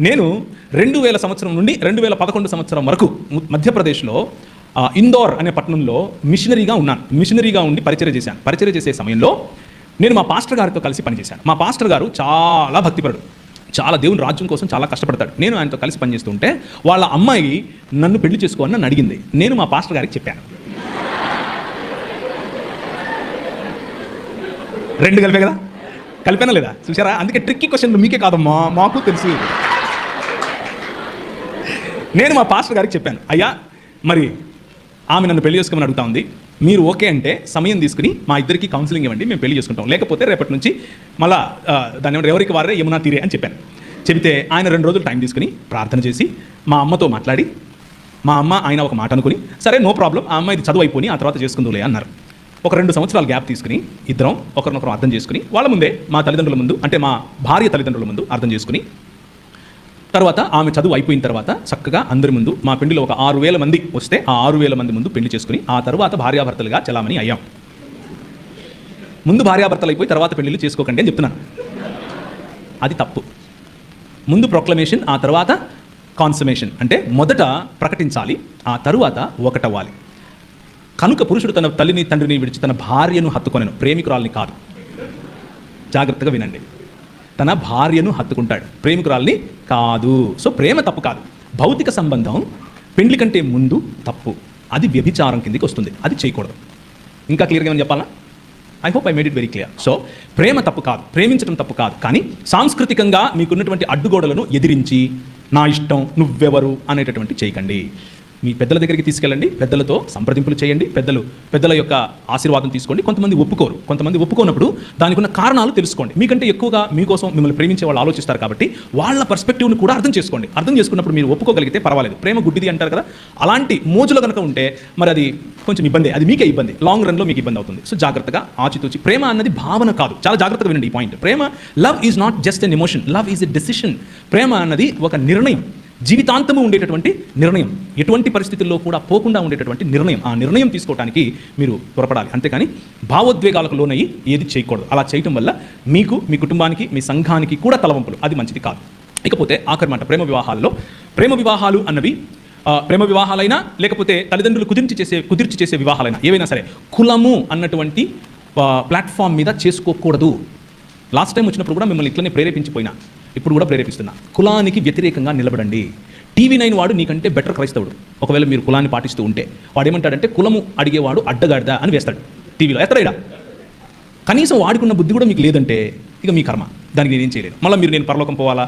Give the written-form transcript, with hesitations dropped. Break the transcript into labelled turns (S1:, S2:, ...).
S1: నేను 2000 సంవత్సరం నుండి 2011 సంవత్సరం వరకు మధ్యప్రదేశ్లో ఇందోర్ అనే పట్టణంలో మిషనరీగా ఉన్నాను. మిషనరీగా ఉండి పరిచర్య చేశాను. పరిచర్య చేసే సమయంలో నేను మా పాస్టర్ గారితో కలిసి పనిచేశాను. మా పాస్టర్ గారు చాలా భక్తిపరుడు, చాలా దేవుని రాజ్యం కోసం చాలా కష్టపడతాడు. నేను ఆయనతో కలిసి పనిచేస్తుంటే వాళ్ళ అమ్మాయి నన్ను పెళ్లి చేసుకోవాలని నన్ను అడిగింది. నేను మా పాస్టర్ గారికి చెప్పాను. రెండు కలిపే కదా, కలిపానా లేదా చూసారా? అందుకే ట్రిక్కీ క్వశ్చన్ మీకే కాదమ్మా, మాకు తెలుసు. నేను మా పాస్టర్ గారికి చెప్పాను, అయ్యా మరి ఆమె నన్ను పెళ్లి చేసుకోమని అడుగుతా ఉంది, మీరు ఓకే అంటే సమయం తీసుకుని మా ఇద్దరికి కౌన్సిలింగ్ ఇవ్వండి, మేము పెళ్లి చేసుకుంటాం, లేకపోతే రేపటి నుంచి మళ్ళా దాన్ని ఎవరికి వారే యమునా తీరే అని చెప్పాను. చెబితే ఆయన 2 రోజులు టైం తీసుకుని ప్రార్థన చేసి మా అమ్మతో మాట్లాడి, మా అమ్మ ఆయన ఒక మాట అనుకుని, సరే నో ప్రాబ్లం, ఆ అమ్మాయి చదువు అయిపోయి ఆ తర్వాత చేసుకుందులే అన్నారు. ఒక 2 సంవత్సరాలు గ్యాప్ తీసుకుని ఇద్దరం ఒకరినొకరు అర్థం చేసుకుని, వాళ్ళ ముందే మా తల్లిదండ్రుల ముందు, అంటే మా భార్య తల్లిదండ్రుల ముందు అర్థం చేసుకుని, తర్వాత ఆమె చదువు అయిపోయిన తర్వాత చక్కగా అందరి ముందు మా పెళ్లిలో ఒక 6000 మంది వస్తే ఆ 6000 మంది ముందు పెళ్లి చేసుకుని ఆ తర్వాత భార్యాభర్తలుగా చలామణి అయ్యాం. ముందు భార్యాభర్తలు అయిపోయి తర్వాత పెళ్లిళ్ళు చేసుకోకండి అని చెప్తున్నాను. అది తప్పు. ముందు ప్రొక్లమేషన్, ఆ తర్వాత కాన్సమేషన్. అంటే మొదట ప్రకటించాలి, ఆ తరువాత ఒకటవ్వాలి. కనుక పురుషుడు తన తల్లిని తండ్రిని విడిచి తన భార్యను హత్తుకొనెను, ప్రేమికురాల్ని కాదు. జాగ్రత్తగా వినండి, తన భార్యను హత్తుకుంటాడు, ప్రేమికురాల్ని కాదు. సో ప్రేమ తప్పు కాదు. భౌతిక సంబంధం పెండ్లి కంటే ముందు తప్పు, అది వ్యభిచారం కిందకి వస్తుంది, అది చేయకూడదు. ఇంకా క్లియర్గా ఏమని చెప్పాలా? I hope I made it very clear. So ప్రేమ తప్పు కాదు, ప్రేమించడం తప్పు కాదు, కానీ సాంస్కృతికంగా మీకున్నటువంటి అడ్డుగోడలను ఎదిరించి నా ఇష్టం నువ్వెవరు అనేటటువంటి చేయకండి. మీ పెద్దల దగ్గరికి తీసుకెళ్ళండి, పెద్దలతో సంప్రదింపులు చేయండి, పెద్దల యొక్క ఆశీర్వాదం తీసుకోండి. కొంతమంది ఒప్పుకోరు, కొంతమంది ఒప్పుకోనప్పుడు దానికి ఉన్న కారణాలు తెలుసుకోండి. మీకంటే ఎక్కువగా మీకోసం మిమ్మల్ని ప్రేమించే వాళ్ళు ఆలోచిస్తారు కాబట్టి వాళ్ళ పర్స్పెక్టివ్ని కూడా అర్థం చేసుకోండి. అర్థం చేసుకున్నప్పుడు మీరు ఒప్పుకోగలిగితే పర్వాలేదు. ప్రేమ గుడ్డిది అంటారు కదా, అలాంటి మోజులో కనుక ఉంటే మరి అది కొంచెం ఇబ్బంది, అది మీకే ఇబ్బంది, లాంగ్ రన్లో మీకు ఇబ్బంది అవుతుంది. సో జాగ్రత్తగా ఆచితూచి. ప్రేమ అన్నది భావన కాదు, చాలా జాగ్రత్తగా వినండి ఈ పాయింట్. ప్రేమ, love is not just an emotion, love is a decision. ప్రేమ అన్నది ఒక నిర్ణయం, జీవితాంతము ఉండేటటువంటి నిర్ణయం, ఎటువంటి పరిస్థితుల్లో కూడా పోకుండా ఉండేటటువంటి నిర్ణయం. ఆ నిర్ణయం తీసుకోవడానికి మీరు త్వరపడాలి, అంతేకాని భావోద్వేగాలకు లోనయ్యి ఏది చేయకూడదు. అలా చేయటం వల్ల మీకు, మీ కుటుంబానికి, మీ సంఘానికి కూడా తలవంపులు, అది మంచిది కాదు. ఇకపోతే ఆఖరి మాట, ప్రేమ వివాహాల్లో, ప్రేమ వివాహాలు అన్నవి ప్రేమ వివాహాలైనా లేకపోతే తల్లిదండ్రులు కుదిర్చి చేసే వివాహాలైనా ఏవైనా సరే కులము అన్నటువంటి ప్లాట్ఫామ్ మీద చేసుకోకూడదు. లాస్ట్ టైం వచ్చినప్పుడు కూడా మిమ్మల్ని ఇట్లనే ప్రేరేపించిపోయినా, ఇప్పుడు కూడా ప్రేరేపిస్తున్నా, కులానికి వ్యతిరేకంగా నిలబడండి. TV9 వాడు నీకంటే బెటర్ క్రైస్తవుడు. ఒకవేళ మీరు కులాన్ని పాటిస్తూ ఉంటే వాడు ఏమంటాడంటే కులము అడిగేవాడు అడ్డగాడిదా అని వేస్తాడు టీవీలో. ఎత్తడా? కనీసం వాడుకున్న బుద్ధి కూడా మీకు లేదంటే ఇక మీ కర్మ, దానికి నేనేం చేయలేదు. మళ్ళీ నేను పరలోకం పోవాలా?